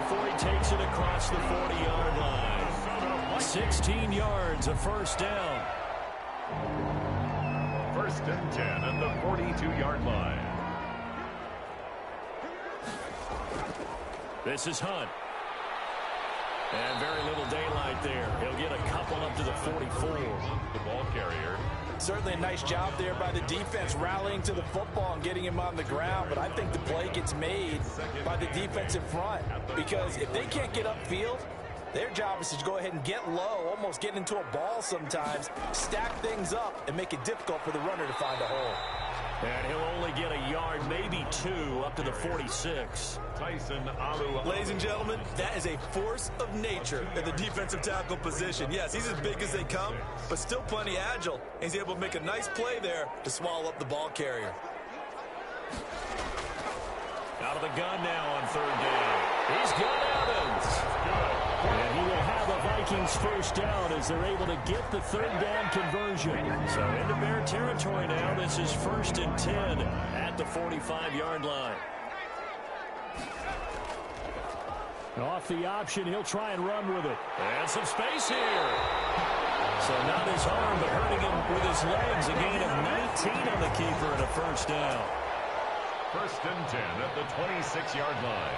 before he takes it across the 40-yard line. 16 yards, a first down. First and 10 at the 42-yard line. This is Hunt. And very little daylight there. He'll get a couple up to the 44. The ball carrier. Certainly a nice job there by the defense rallying to the football and getting him on the ground. But I think the play gets made by the defensive front. Because if they can't get upfield, their job is to go ahead and get low, almost get into a ball sometimes, stack things up, and make it difficult for the runner to find a hole. And he'll only get a yard, maybe two, up to the 46. Tyson Alu. Ladies and gentlemen, that is a force of nature at the defensive tackle position. Yes, he's as big as they come, but still plenty agile. He's able to make a nice play there to swallow up the ball carrier. Out of the gun now on third down. He's got Evans. And he will have a Vikings first down as they're able to get the third down conversion. So into Bear territory now. This is first and 10 at the 45-yard line. Off the option, he'll try and run with it. And some space here. So not his arm, but hurting him with his legs. A gain of 19 on the keeper and a first down. First and 10 at the 26-yard line.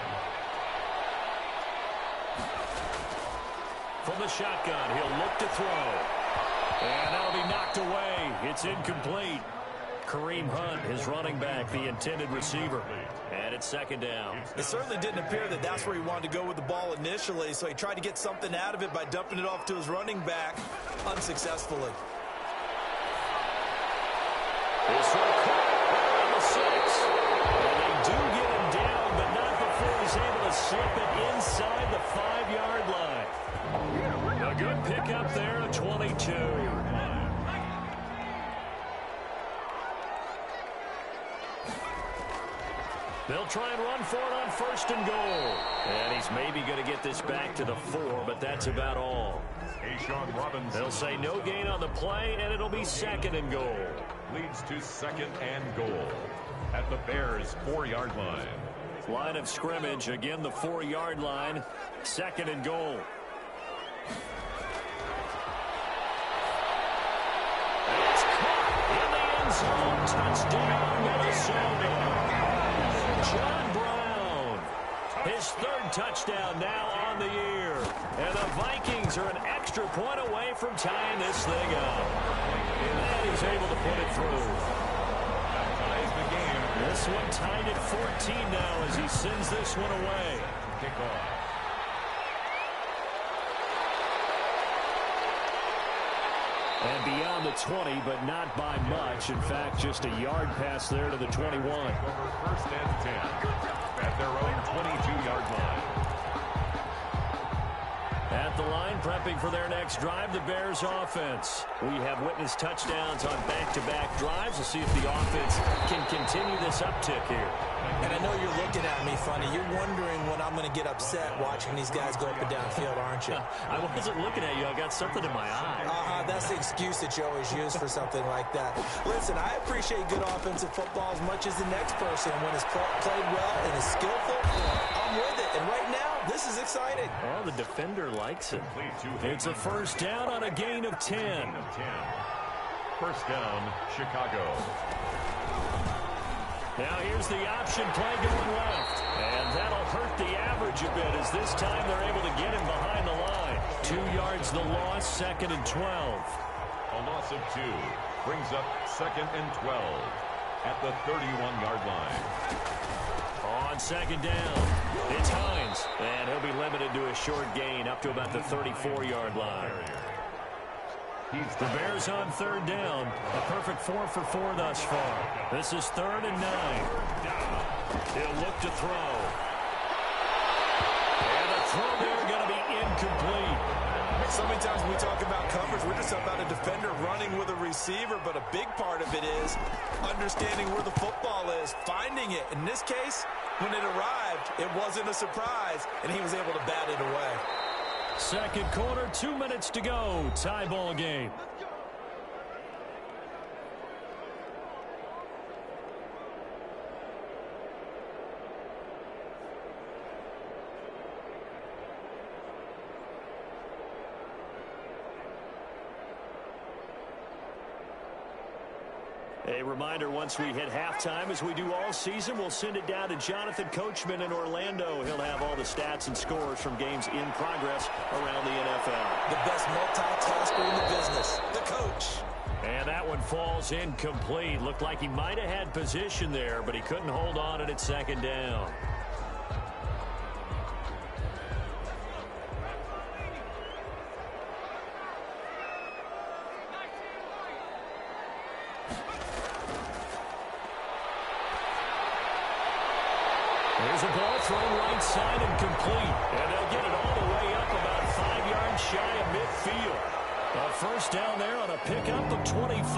From the shotgun, he'll look to throw. And that'll be knocked away. It's incomplete. Kareem Hunt, his running back, the intended receiver. And it's second down. It certainly didn't appear that that's where he wanted to go with the ball initially, so he tried to get something out of it by dumping it off to his running back unsuccessfully. This one caught on the 6. And they do get him down, but not before he's able to slip it inside the 5-yard line. A good pickup there to 22. They'll try and run for it on first and goal. And he's maybe going to get this back to the 4, but that's about all. They'll say no gain on the play, and it'll be second and goal. Leads to second and goal at the Bears' 4-yard line. Line of scrimmage, again the 4-yard line. Second and goal. It's caught in the end zone. Touchdown, Minnesota. John Brown, his third touchdown now on the year. And the Vikings are an extra point away from tying this thing up. And he's able to put it through. That ties the game. This one tied at 14 now as he sends this one away. Kickoff. And beyond the 20, but not by much. In fact, just a yard pass there to the 21. First and 10 at their own 22-yard line. At the line, prepping for their next drive, the Bears offense. We have witnessed touchdowns on back-to-back drives. We'll see if the offense can continue this uptick here. And I know you're looking at me funny. You're wondering when I'm going to get upset watching these guys go up and down field, aren't you? I wasn't looking at you. I got something in my eye. That's the excuse that you always use for something like that. Listen, I appreciate good offensive football as much as the next person. When it's played well and is skillful, I'm with it. And right now, this is exciting. Oh, the defender likes it. It's a first down on a gain of 10. First down, Chicago. Now here's the option play going left. And that'll hurt the average a bit as this time they're able to get him behind the line. 2 yards the loss, second and 12. A loss of 2 brings up second and 12 at the 31-yard line. On second down, it's Hines. And he'll be limited to a short gain up to about the 34-yard line. The Bears on third down. A perfect 4 for 4 thus far. This is third and 9. He'll look to throw. And the throw there going to be incomplete. So many times when we talk about coverage, we're just about a defender running with a receiver, but a big part of it is understanding where the football is, finding it. In this case, when it arrived, it wasn't a surprise, and he was able to bat it away. Second quarter, 2 minutes to go. Tie ball game. A reminder, once we hit halftime, as we do all season, we'll send it down to Jonathan Coachman in Orlando. He'll have all the stats and scores from games in progress around the NFL. The best multitasker in the business, the coach. And that one falls incomplete. Looked like he might have had position there, but he couldn't hold on at second down. There's a ball thrown right side and complete. And they'll get it all the way up about 5 yards shy of midfield. A first down there on a pickup of 25.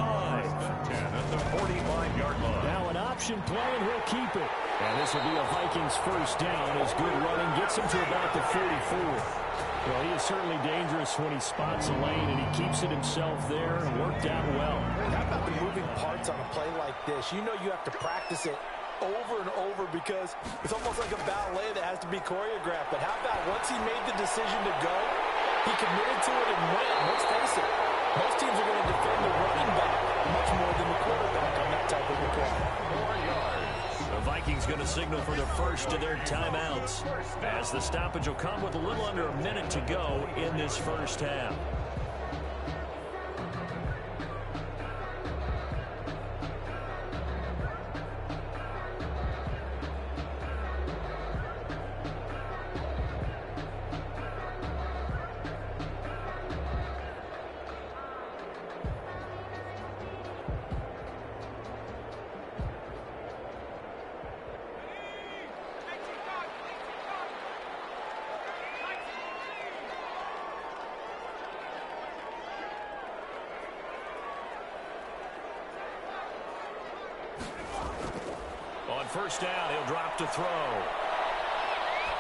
10 at the 45-yard line. Now an option play, and he'll keep it. And this will be a Vikings first down as good running gets him to about the 44. Well, he is certainly dangerous when he spots a lane, and he keeps it himself there and worked out well. How about the moving parts on a play like this? You know you have to practice it over and over because it's almost like a ballet that has to be choreographed. But how about once he made the decision to go, he committed to it and went. Let's face it, most teams are going to defend the running back much more than the quarterback on that type of a play. 4 yards. The Vikings going to signal for the first of their timeouts as the stoppage will come with a little under a minute to go in this first half. On first down, he'll drop to throw.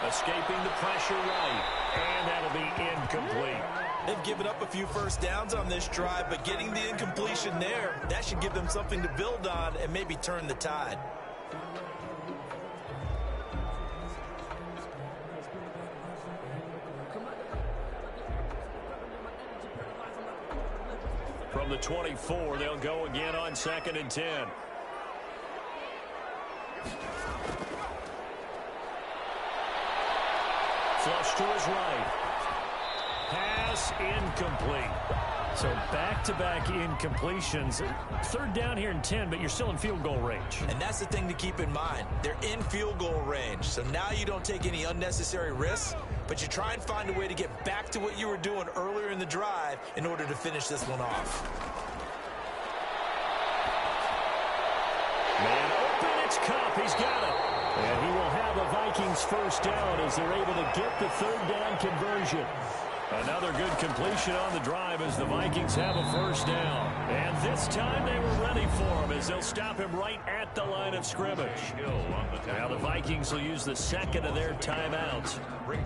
Escaping the pressure right, and that'll be incomplete. They've given up a few first downs on this drive, but getting the incompletion there, that should give them something to build on and maybe turn the tide. From the 24, they'll go again on 2nd and 10. Flush to his right. Pass incomplete. So back-to-back incompletions. Third down here and 10, but you're still in field goal range. And that's the thing to keep in mind. They're in field goal range. So now you don't take any unnecessary risks, but you try and find a way to get back to what you were doing earlier in the drive in order to finish this one off. Man open, it's Kupp. He's got it. And he will have a Vikings first down as they're able to get the third down conversion. Another good completion on the drive as the Vikings have a first down. And this time they were ready for him as they'll stop him right at the line of scrimmage. Now the Vikings will use the second of their timeouts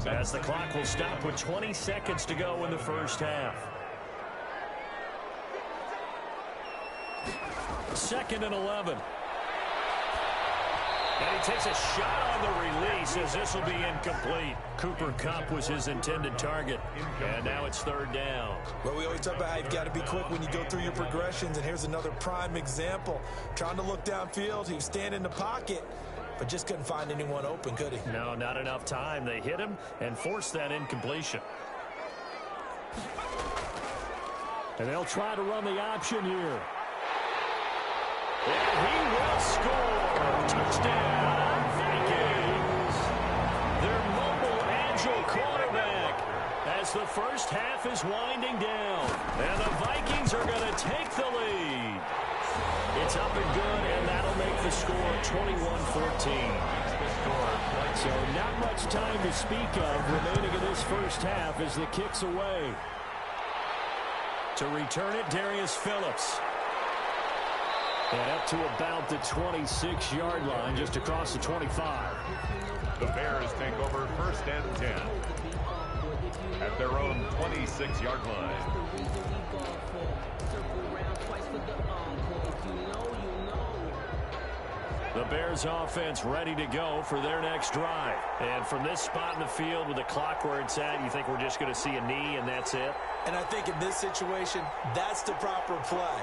as the clock will stop with 20 seconds to go in the first half. 2nd and 11. And he takes a shot on the release as this will be incomplete. Cooper Kupp was his intended target. And now it's third down. Well, we always talk about how you've got to be quick when you go through your progressions, and here's another prime example. Trying to look downfield, he was standing in the pocket, but just couldn't find anyone open, could he? No, not enough time. They hit him and forced that incompletion. And they'll try to run the option here. And he will score. Touchdown, Vikings. Their mobile, agile quarterback as the first half is winding down. And the Vikings are going to take the lead. It's up and good, and that'll make the score 21-14. So not much time to speak of remaining in this first half as the kick's away. To return it, Darius Phillips. And up to about the 26-yard line, just across the 25. The Bears take over 1st and 10 at their own 26-yard line. The Bears offense ready to go for their next drive. And from this spot in the field with the clock where it's at, you think we're just going to see a knee and that's it? And I think in this situation, that's the proper play.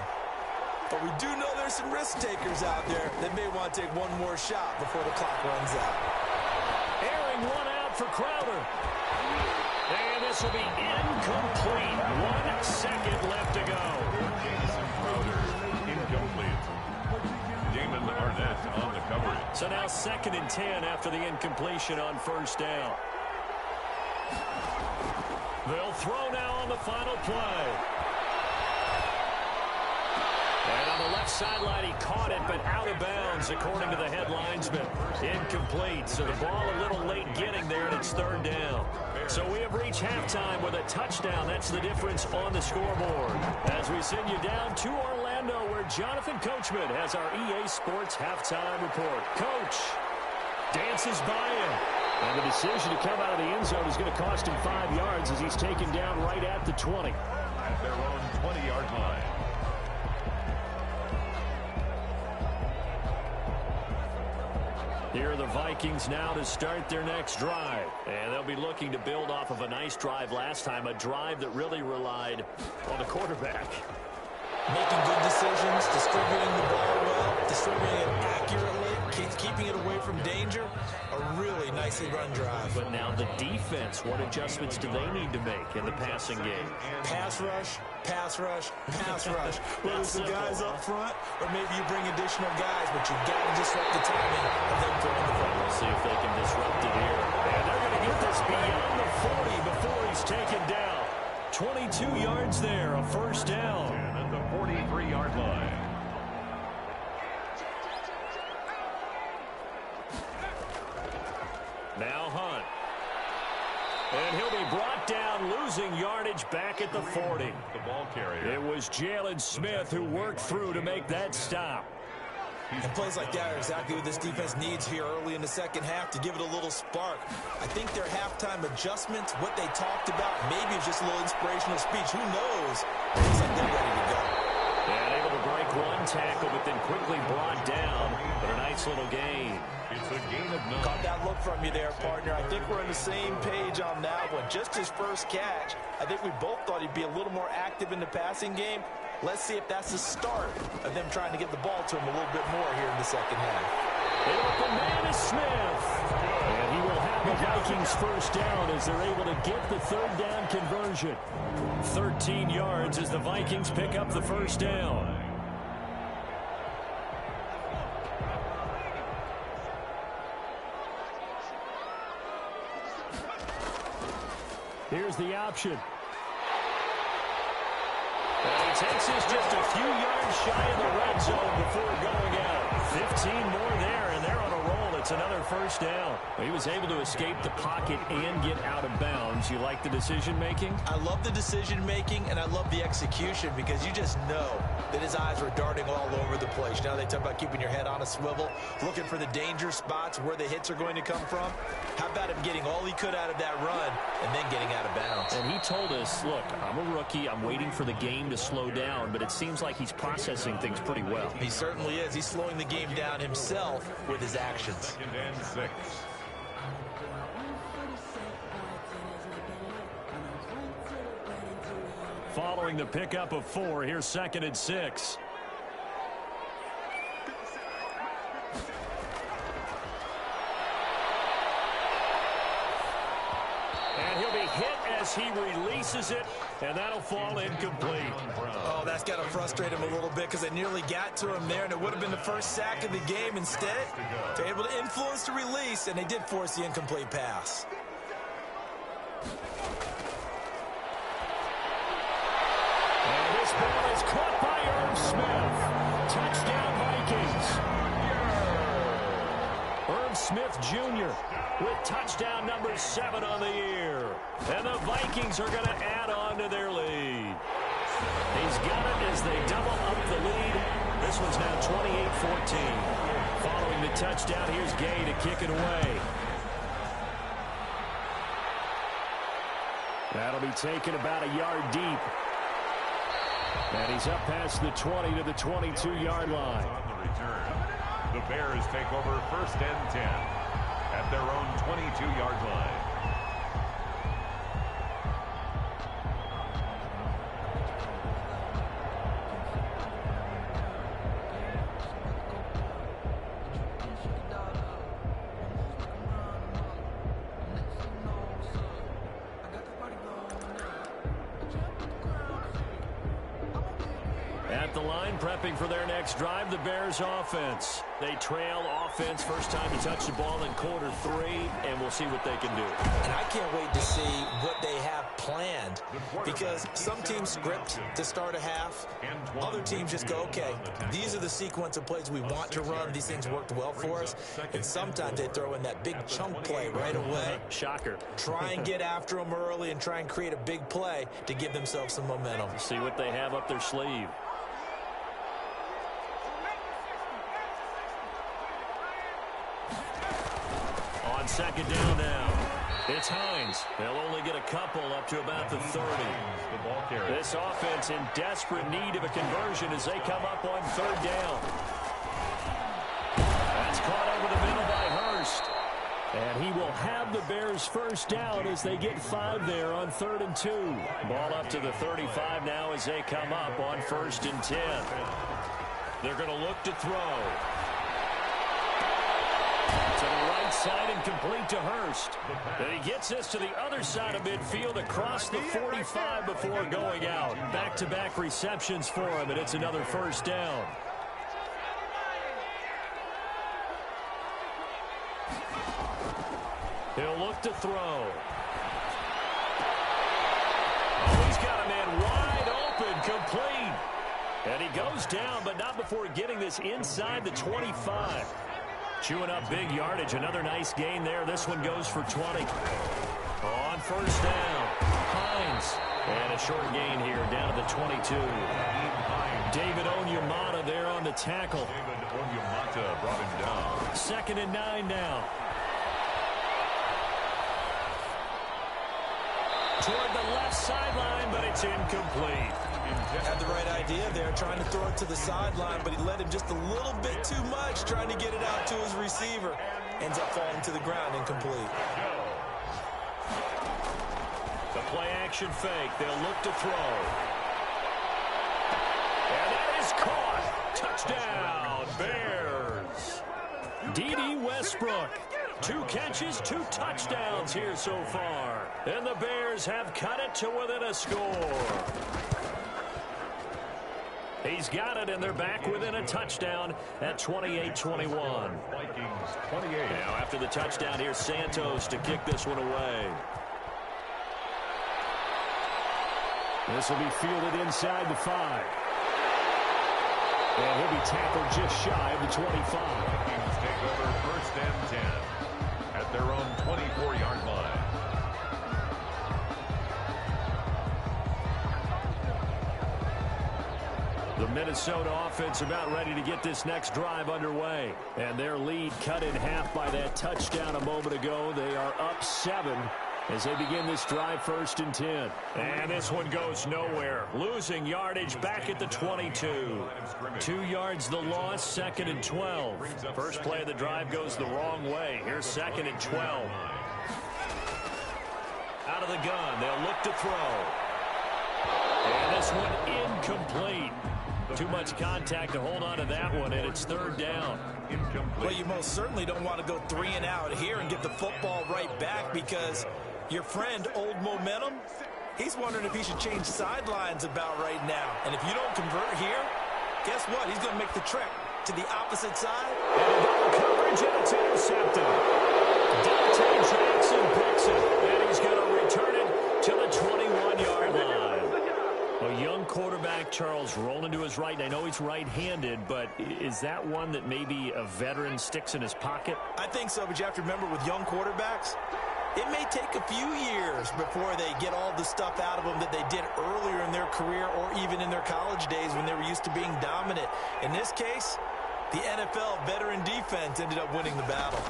But we do know there's some risk takers out there that may want to take one more shot before the clock runs out. Airing one out for Crowder. And this will be incomplete. 1 second left to go. Jamison Crowder, incomplete. Damon Arnett on the coverage. So now 2nd and 10 after the incompletion on first down. They'll throw now on the final play. And on the left sideline, he caught it, but out of bounds, according to the head linesman. Incomplete, so the ball a little late getting there, and it's 3rd down. So we have reached halftime with a touchdown. That's the difference on the scoreboard. As we send you down to Orlando, where Jonathan Coachman has our EA Sports halftime report. Coach dances by him. And the decision to come out of the end zone is going to cost him 5 yards as he's taken down right at the 20. At their own 20-yard line. Here are the Vikings now to start their next drive. And they'll be looking to build off of a nice drive last time, a drive that really relied on the quarterback. Making good decisions, distributing the ball well, distributing it accurately, keeping it away from danger. A really nicely run drive. But now the defense, what adjustments do they need to make in the passing game? Pass rush, pass rush, pass rush. Whether it's the guys up front or maybe you bring additional guys, but you've got to disrupt the timing of them throwing the ball. We'll see if they can disrupt it here. And they're going to get this beyond the 40 before he's taken down. 22 yards there, a first down. And at the 43-yard line. Now Hunt. And he'll be brought down, losing yardage back at the 40. The ball carrier. It was Jalen Smith who worked through to make that stop. And plays like that are exactly what this defense needs here early in the second half to give it a little spark. I think their halftime adjustments, what they talked about, maybe it's just a little inspirational speech. Who knows? It looks like they're ready to go. And able to break one tackle, but then quickly brought down. But a nice little gain. It's a gain of 9. Caught that look from you there, partner. I think we're on the same page on that one. Just his first catch. I think we both thought he'd be a little more active in the passing game. Let's see if that's the start of them trying to get the ball to him a little bit more here in the second half. The open man is Smith. And he will have the Vikings first down as they're able to get the 3rd down conversion. 13 yards as the Vikings pick up the first down. Here's the option. And he takes this just a few yards shy of the red zone before going out. 15 more there, and they're on a roll. It's another first down. He was able to escape the pocket and get out of bounds. You like the decision-making? I love the decision-making, and I love the execution because you just know that his eyes were darting all over the place. Now they talk about keeping your head on a swivel, looking for the danger spots, where the hits are going to come from. How about him getting all he could out of that run and then getting out of bounds? And he told us, look, I'm a rookie. I'm waiting for the game to slow down, but it seems like he's processing things pretty well. He certainly is. He's slowing the game down himself with his actions. 2nd and 6. Following the pickup of 4, here's 2nd and 6. And he'll be hit as he releases it, and that'll fall incomplete. Oh, that's got to frustrate him a little bit because they nearly got to him there, and it would have been the first sack of the game. Instead, they're able to influence the release, and they did force the incomplete pass. And this ball is caught by Irv Smith. Touchdown, Vikings. Irv Smith Jr. with touchdown number 7 on the year. And the Vikings are going to add on to their lead. He's got it as they double up the lead. This one's now 28-14. Following the touchdown, here's Gay to kick it away. That'll be taken about a yard deep. And he's up past the 20 to the 22-yard line. On the return, the Bears take over 1st and 10 at their own 22-yard line. the line, prepping for their next drive, the Bears offense. They trail offense, first time to touch the ball in quarter 3, and we'll see what they can do. And I can't wait to see what they have planned, because some teams script to start a half. Other teams just go, okay, these are the sequence of plays we want to run. These things worked well for us. And sometimes they throw in that big chunk play right away. Shocker. Try and get after them early and try and create a big play to give themselves some momentum. See what they have up their sleeve. On second down now, it's Hines. They'll only get a couple up to about the 30. This offense in desperate need of a conversion as they come up on third down. That's caught over the middle by Hurst. And he will have the Bears first down as they get 5 there on 3rd and 2. Ball up to the 35 now as they come up on 1st and 10. They're going to look to throw. To the right side and complete to Hurst. And he gets this to the other side of midfield across the 45 before going out. Back-to-back receptions for him, and it's another first down. He'll look to throw. Oh, he's got a man wide open, complete. And he goes down, but not before getting this inside the 25. Chewing up big yardage. Another nice gain there. This one goes for 20. On first down, Hines. And a short gain here down to the 22. David Onyemata there on the tackle. David Onyemata brought him down. 2nd and 9 now. Toward the left sideline, but it's incomplete. Had the right idea there, trying to throw it to the sideline, but he let him just a little bit too much, trying to get it out to his receiver. Ends up falling to the ground, incomplete. The play-action fake. They'll look to throw. And that is caught. Touchdown, Bears. D.D. Westbrook. 2 catches, 2 touchdowns here so far. And the Bears have cut it to within a score. He's got it, and they're back within a touchdown at 28-21. Vikings 28. Now after the touchdown, here's Santos to kick this one away. This will be fielded inside the 5. And he'll be tackled just shy of the 25. Vikings take over 1st and 10 at their own 24-yard line. The Minnesota offense about ready to get this next drive underway. And their lead cut in half by that touchdown a moment ago. They are up 7 as they begin this drive 1st and 10. And this one goes nowhere. Losing yardage back at the 22. 2 yards the loss, 2nd and 12. First play of the drive goes the wrong way. Here's 2nd and 12. Out of the gun, they'll look to throw. And this one incomplete. Too much contact to hold on to that one, and it's 3rd down. Well, you most certainly don't want to go 3 and out here and get the football right back, because your friend, Old Momentum, he's wondering if he should change sidelines about right now. And if you don't convert here, guess what? He's going to make the trek to the opposite side. And double coverage, and it's intercepted. Dante Jackson picks it, and he's going to return it to the 21-yard line. A young quarterback, Charles, rolling to his right. And I know he's right-handed, but is that one that maybe a veteran sticks in his pocket? I think so, but you have to remember, with young quarterbacks, it may take a few years before they get all the stuff out of them that they did earlier in their career or even in their college days when they were used to being dominant. In this case, the NFL veteran defense ended up winning the battle.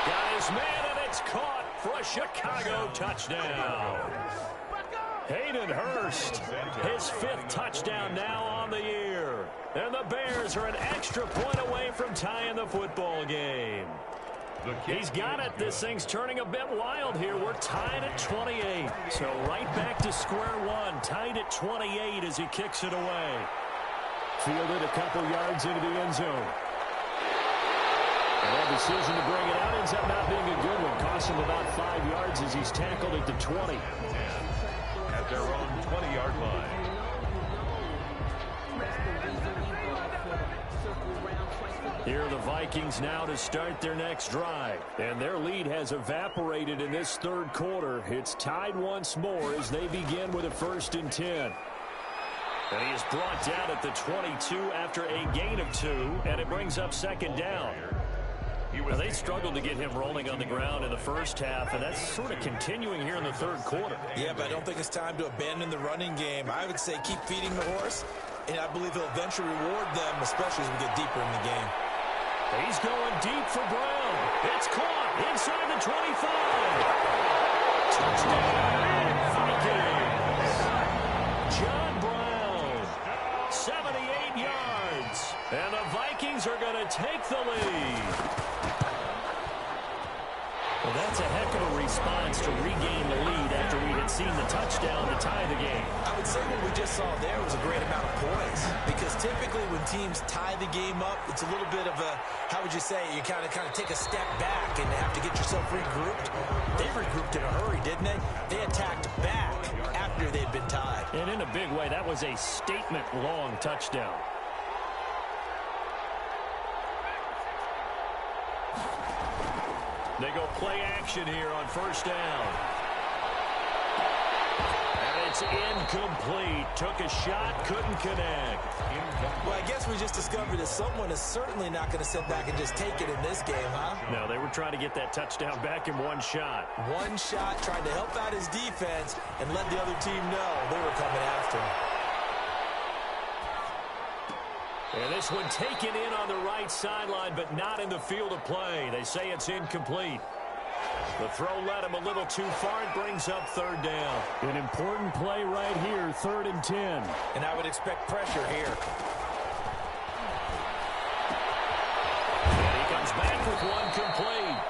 Got his man, and it's caught for a Chicago touchdown. Hayden Hurst, his 5th touchdown now on the year. And the Bears are an extra point away from tying the football game. He's got it. This thing's turning a bit wild here. We're tied at 28. So right back to square one. Tied at 28 as he kicks it away. Fielded a couple yards into the end zone. And that decision to bring it out ends up not being a good one. Cost him about 5 yards as he's tackled at the 20. At their own 20-yard line. Here are the Vikings now to start their next drive. And their lead has evaporated in this third quarter. It's tied once more as they begin with a 1st and 10. And he is brought down at the 22 after a gain of 2, and it brings up 2nd down. Now, they struggled to get him rolling on the ground in the first half, and that's sort of continuing here in the third quarter. Yeah, but I don't think it's time to abandon the running game. I would say keep feeding the horse, and I believe he'll eventually reward them, especially as we get deeper in the game. He's going deep for Brown. It's caught inside the 25. Touchdown, Vikings. John Brown, 78 yards. And the Vikings are going to take the lead. Well, that's a heck of a response to regain the lead after we had seen the touchdown to tie the game. I would say what we just saw there was a great amount of poise, because typically when teams tie the game up, it's a little bit of a, how would you say, you kind of take a step back and have to get yourself regrouped. They regrouped in a hurry, didn't they? They attacked back after they'd been tied. And in a big way, that was a statement-long touchdown. They go play action here on 1st down. And it's incomplete. Took a shot, couldn't connect. Well, I guess we just discovered that someone is certainly not going to sit back and just take it in this game, huh? No, they were trying to get that touchdown back in one shot. One shot, trying to help out his defense and let the other team know they were coming after him. And this one taken in on the right sideline, but not in the field of play. They say it's incomplete. The throw led him a little too far. It brings up 3rd down. An important play right here, 3rd and 10. And I would expect pressure here. And he comes back with one complete.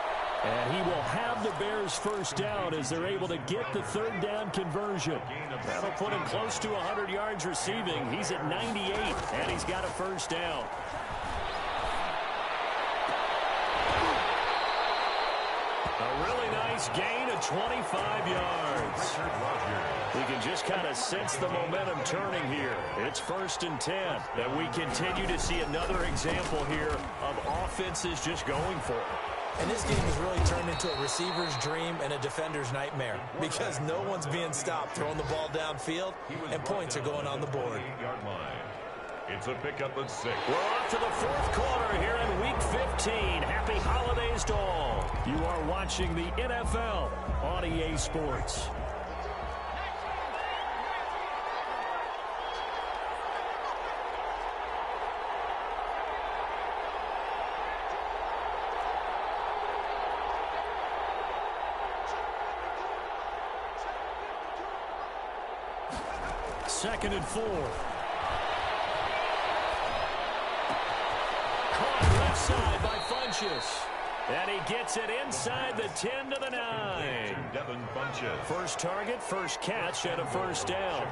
And he will have the Bears' 1st down as they're able to get the 3rd down conversion. That'll put him close to 100 yards receiving. He's at 98, and he's got a 1st down. A really nice gain of 25 yards. We can just kind of sense the momentum turning here. It's 1st and 10, and we continue to see another example here of offenses just going for it. And this game has really turned into a receiver's dream and a defender's nightmare, because no one's being stopped throwing the ball downfield, and points are going on the board. It's a pickup at 6. We're off to the 4th quarter here in Week 15. Happy holidays to all. You are watching the NFL on EA Sports. Second and 4. Caught left side by Funchess. And he gets it inside the 10 to the 9. Devin Funchess. First target, first catch, and a 1st down.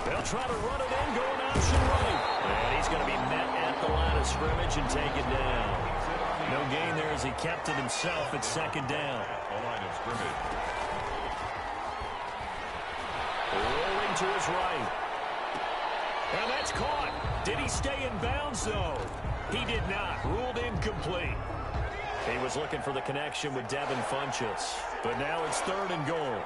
They'll try to run it in, going option right. And he's going to be met at the line of scrimmage and taken down. No gain there as he kept it himself at 2nd down. At the line of scrimmage. Rolling to his right. And that's caught. Did he stay in bounds, though? He did not. Ruled incomplete. He was looking for the connection with Devin Funchess. But now it's 3rd and goal.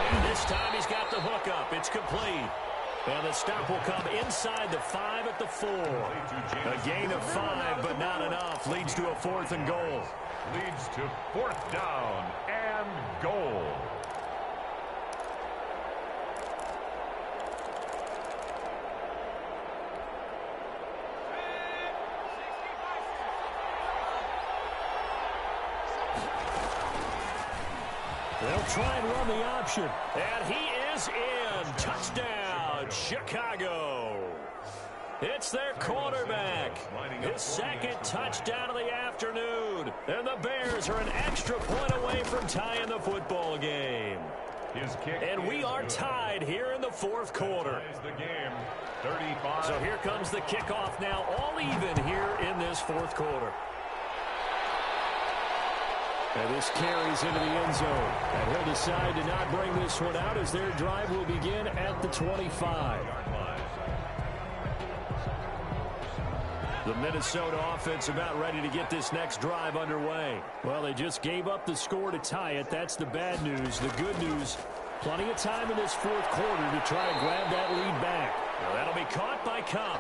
And this time he's got the hookup. It's complete. And the stop will come inside the 5 at the 4. A gain of 5, but not enough. Leads to a 4th and goal. Leads to 4th down and goal. They'll try and run the option. And he is in. Touchdown, Chicago. It's their quarterback. His 2nd touchdown of the afternoon. And the Bears are an extra point away from tying the football game. His kick And we are tied here in the fourth quarter. The game, 35. So here comes the kickoff now, all even here in this fourth quarter. And this carries into the end zone. And he'll decide to not bring this one out as their drive will begin at the 25. The Minnesota offense about ready to get this next drive underway. Well, they just gave up the score to tie it. That's the bad news. The good news, plenty of time in this fourth quarter to try to grab that lead back. Well, that'll be caught by Cobb.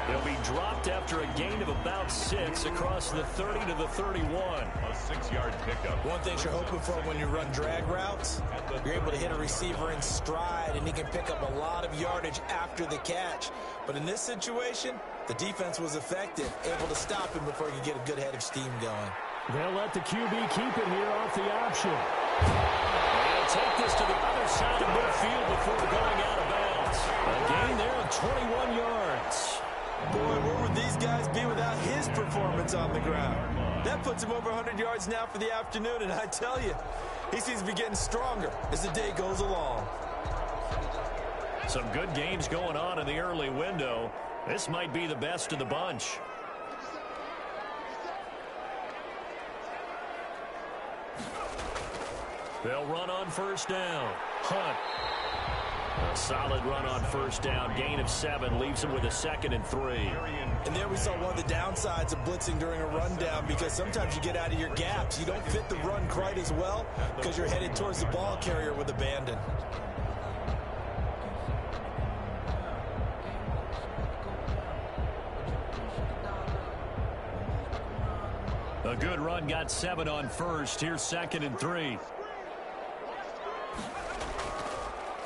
He'll be dropped after a gain of about 6 across the 30 to the 31. A 6-yard pickup. One thing you're hoping for when you run drag routes, you're able to hit a receiver in stride, and he can pick up a lot of yardage after the catch. But in this situation, the defense was effective, able to stop him before he could get a good head of steam going. They'll let the QB keep it here off the option. They'll take this to the other side of midfield before going out of bounds. A gain there of 21 yards. Boy, where would these guys be without his performance on the ground? That puts him over 100 yards now for the afternoon, and I tell you, he seems to be getting stronger as the day goes along. Some good games going on in the early window. This might be the best of the bunch. They'll run on first down. Hunt. A solid run on first down. Gain of 7 leaves him with a 2nd and 3. And there we saw one of the downsides of blitzing during a rundown, because sometimes you get out of your gaps. You don't fit the run quite as well because you're headed towards the ball carrier with abandon. A good run got 7 on first. Here's 2nd and 3.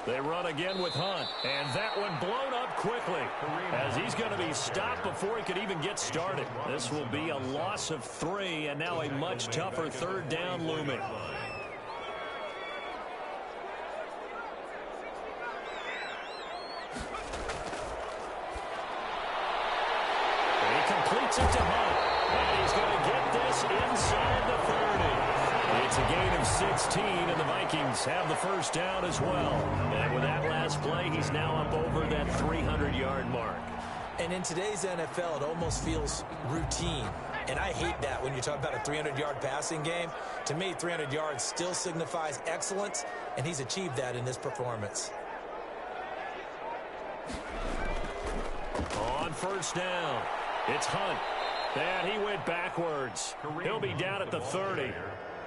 They run again with Hunt, and that one blown up quickly as he's going to be stopped before he could even get started. This will be a loss of 3, and now a much tougher 3rd down looming. He completes it to Hunt, and he's going to get this inside the 30. It's a gain of 16, and the Vikings have the first down as well. And with that last play, he's now up over that 300-yard mark. And in today's NFL, it almost feels routine. And I hate that when you talk about a 300-yard passing game. To me, 300 yards still signifies excellence, and he's achieved that in this performance. On first down, it's Hunt. And he went backwards. He'll be down at the 30.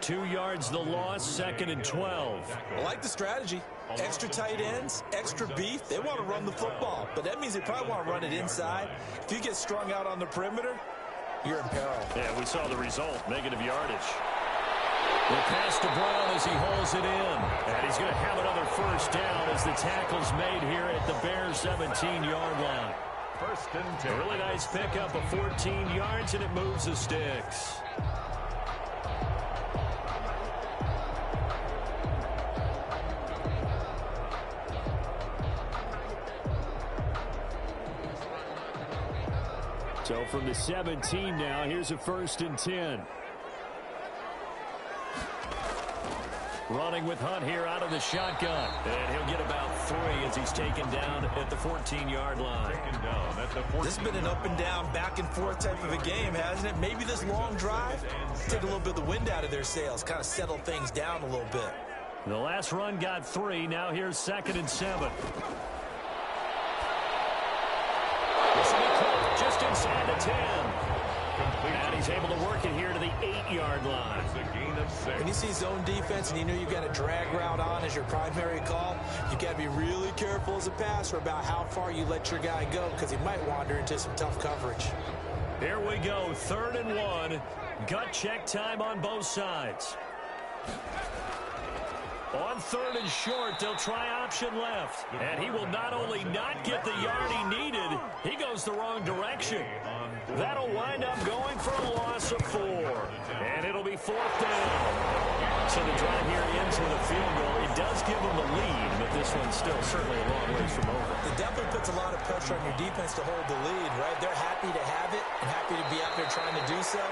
2 yards the loss, 2nd and 12. I like the strategy. Extra tight ends, extra beef. They want to run the football, but that means they probably want to run it inside. If you get strung out on the perimeter, you're in peril. Yeah, we saw the result, negative yardage. The pass to Brown as he holds it in. And he's going to have another first down as the tackle's made here at the Bears' 17-yard line. 1st and 10. A really nice pickup of 14 yards, and it moves the sticks. So from the 17 now, here's a 1st and 10. Running with Hunt here out of the shotgun. And he'll get about 3 as he's taken down at the 14-yard line. This has been an up and down, back and forth type of a game, hasn't it? Maybe this long drive, take a little bit of the wind out of their sails, kind of settle things down a little bit. The last run got 3. Now here's 2nd and 7. This will be caught just inside the 10. And he's able to work it here to the 8-yard line. When you see zone defense and you know you've got a drag route on as your primary call, you've got to be really careful as a passer about how far you let your guy go, because he might wander into some tough coverage. Here we go, 3rd and 1. Gut check time on both sides. On 3rd and short, they'll try option left. And he will not only not get the yard he needed, he goes the wrong direction. That'll wind up going for a loss of 4. And it'll be 4th down. So the drive here ends with a field goal. It does give them the lead, but this one's still certainly a long ways from over. It definitely puts a lot of pressure on your defense to hold the lead, right? They're happy to have it and happy to be out there trying to do so.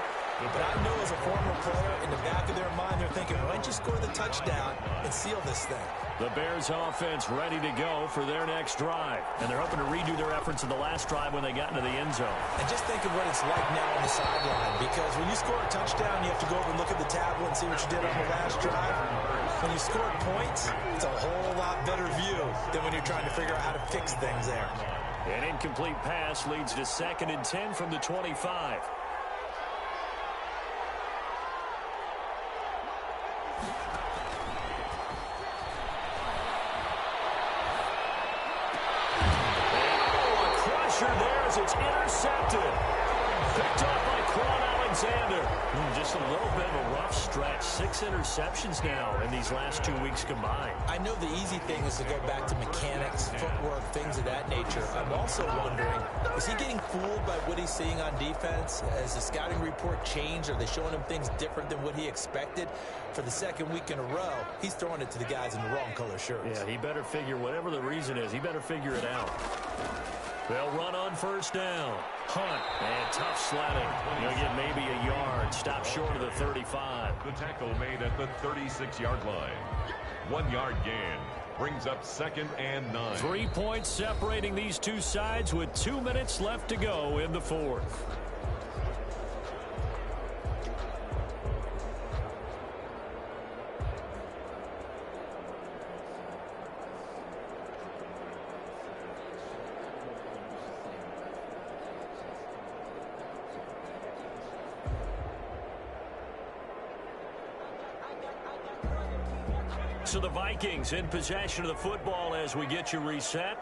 But I know as a former player, in the back of their mind, they're thinking, why don't you score the touchdown and seal this thing? The Bears offense ready to go for their next drive. And they're hoping to redo their efforts in the last drive when they got into the end zone. And just think of what it's like now on the sideline, because when you score a touchdown, you have to go over and look at the tablet and see what you did on the last drive. When you scored points, it's a whole lot better view than when you're trying to figure out how to fix things there. An incomplete pass leads to 2nd and 10 from the 25. It's intercepted. Picked up by Quan Alexander. Just a little bit of a rough stretch. 6 interceptions now in these last 2 weeks combined. I know the easy thing is to go back to mechanics, footwork, things of that nature. I'm also wondering, is he getting fooled by what he's seeing on defense? Has the scouting report changed? Are they showing him things different than what he expected? For the 2nd week in a row, he's throwing it to the guys in the wrong color shirts. Yeah, he better figure, whatever the reason is, he better figure it out. They'll run on 1st down. Hunt, and tough sledding. He'll get maybe a yard. Stop short of the 35. The tackle made at the 36-yard line. 1 yard gain. Brings up 2nd and 9. 3 points separating these two sides with 2 minutes left to go in the 4th. So the Vikings in possession of the football as we get you reset.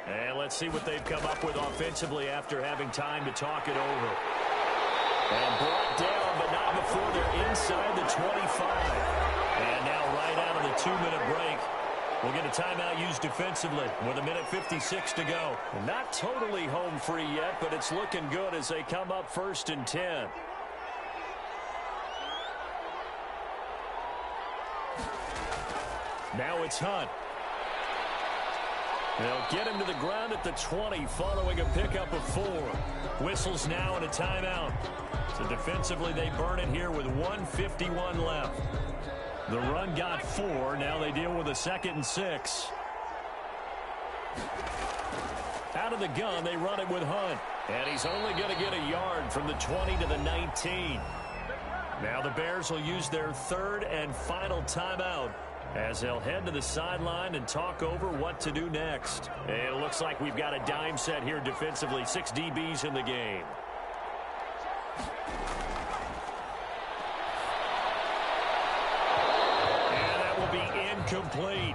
And let's see what they've come up with offensively after having time to talk it over. And brought down, but not before they're inside the 25. And now right out of the 2-minute break, we'll get a timeout used defensively with 1:56 to go. Not totally home free yet, but it's looking good as they come up 1st and 10. Now it's Hunt. They'll get him to the ground at the 20 following a pickup of 4. Whistles now and a timeout. So defensively they burn it here with 1:51 left. The run got 4. Now they deal with a 2nd and 6. Out of the gun, they run it with Hunt. And he's only going to get a yard from the 20 to the 19. Now the Bears will use their 3rd and final timeout as they'll head to the sideline and talk over what to do next. And it looks like we've got a dime set here defensively. 6 DBs in the game. And that will be incomplete.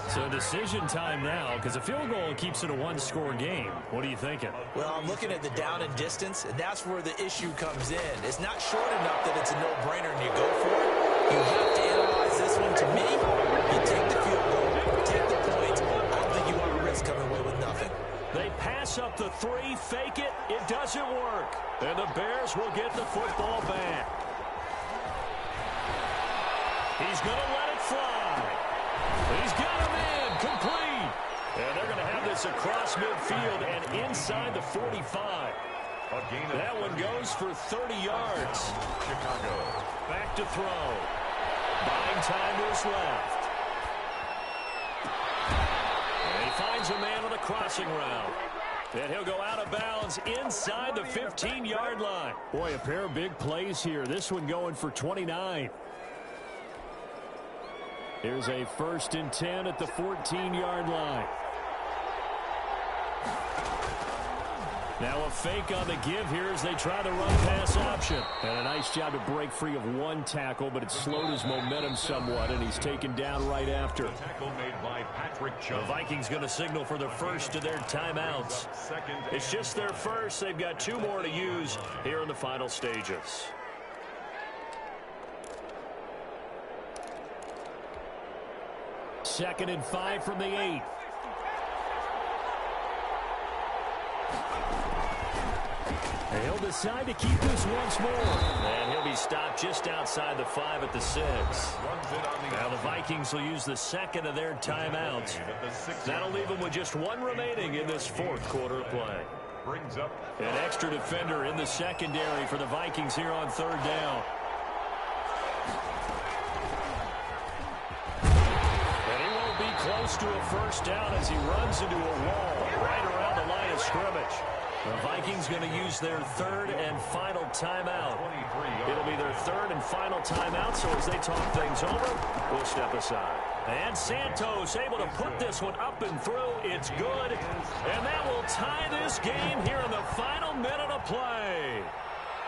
So decision time now, because a field goal keeps it a 1-score game. What are you thinking? Well, I'm looking at the down and distance, and that's where the issue comes in. It's not short enough that it's a no-brainer and you go for it. You have to analyze this one. To me, you take the field goal, take the points. I don't think you want to risk coming away with nothing. They pass up the 3, fake it. It doesn't work. And the Bears will get the football back. He's going to let it fly. He's got him in, complete. And they're going to have this across midfield and inside the 45. That one goes for 30 yards. Chicago. Back to throw. Buying time to his left. And he finds a man on the crossing route. And he'll go out of bounds inside the 15-yard line. Boy, a pair of big plays here. This one going for 29. Here's a 1st and 10 at the 14-yard line. Now a fake on the give here as they try the run-pass option. And a nice job to break free of 1 tackle, but it slowed his momentum somewhat, and he's taken down right after. The tackle made by Patrick Chung. The Vikings going to signal for the first of their timeouts. It's just their first. They've got 2 more to use here in the final stages. Second and 5 from the 8. And he'll decide to keep this once more. And he'll be stopped just outside the 5 at the 6. Now the Vikings will use the 2nd of their timeouts. That'll leave them with just 1 remaining in this 4th quarter play. Brings up an extra defender in the secondary for the Vikings here on 3rd down. close to a first down as he runs into a wall right around the line of scrimmage. The Vikings going to use their third and final timeout. It'll be their third and final timeout, so as they talk things over, we'll step aside. And Santos able to put this one up and through. It's good. And that will tie this game here in the final minute of play.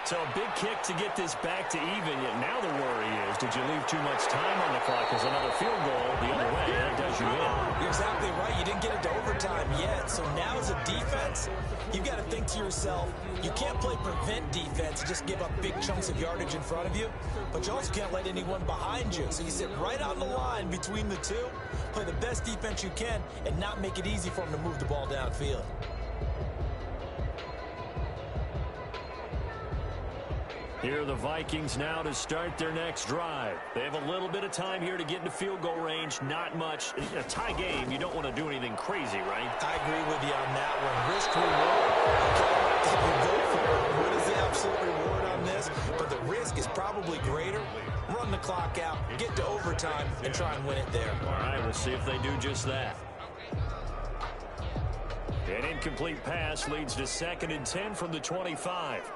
So a big kick to get this back to even, yet now the worry is, did you leave too much time on the clock? Because another field goal the other way, that does you in. You're exactly right. You didn't get it to overtime yet. So now as a defense, you've got to think to yourself, you can't play prevent defense and just give up big chunks of yardage in front of you, but you also can't let anyone behind you. So you sit right on the line between the two, play the best defense you can, and not make it easy for them to move the ball downfield. Here are the Vikings now to start their next drive. They have a little bit of time here to get into field goal range. Not much. A tie game, you don't want to do anything crazy, right? I agree with you on that one. Risk reward. Okay, you go for it. What is the absolute reward on this? But the risk is probably greater. Run the clock out, get to overtime, and try and win it there. All right, we'll see if they do just that. An incomplete pass leads to 2nd and 10 from the 25.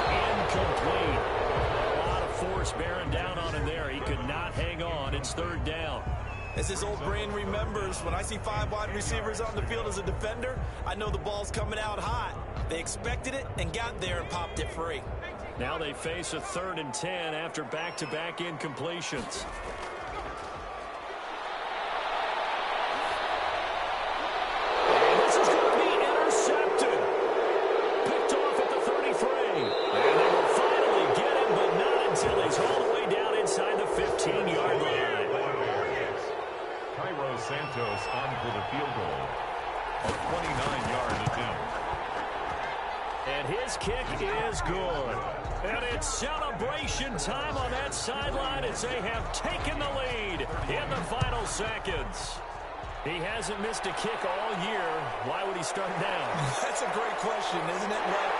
Incomplete. A lot of force bearing down on him there. He could not hang on. It's 3rd down. As his old brain remembers, when I see 5 wide receivers on the field as a defender, I know the ball's coming out hot. They expected it and got there and popped it free. Now they face a 3rd and 10 after back-to-back incompletions. Santos on for the field goal. A 29-yard attempt. And his kick is good. And it's celebration time on that sideline as they have taken the lead in the final seconds. He hasn't missed a kick all year. Why would he start now? That's a great question, isn't it? Well,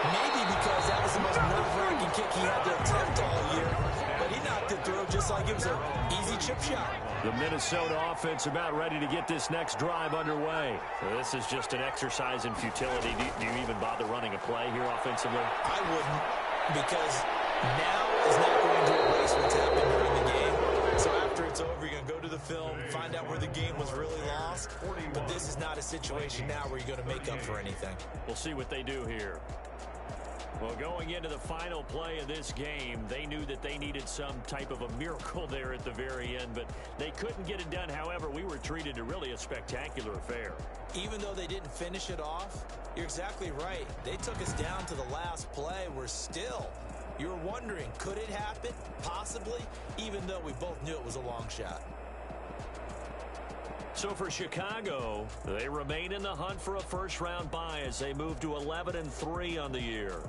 maybe because that was the most nerve-wracking kick he had to attempt all year. But he knocked it through just like it was an easy chip shot. The Minnesota offense about ready to get this next drive underway. So this is just an exercise in futility. Do you even bother running a play here offensively? I wouldn't, because now is not going to erase what's happened during the game. So after it's over, you're going to go to the film, find out where the game was really lost. But this is not a situation now where you're going to make up for anything. We'll see what they do here. Well, going into the final play of this game, they knew that they needed some type of a miracle there at the very end, but they couldn't get it done. However, we were treated to really a spectacular affair. Even though they didn't finish it off, you're exactly right. They took us down to the last play. We're still, you're wondering, could it happen? Possibly, even though we both knew it was a long shot. So for Chicago, they remain in the hunt for a first-round bye as they move to 11-3 on the year.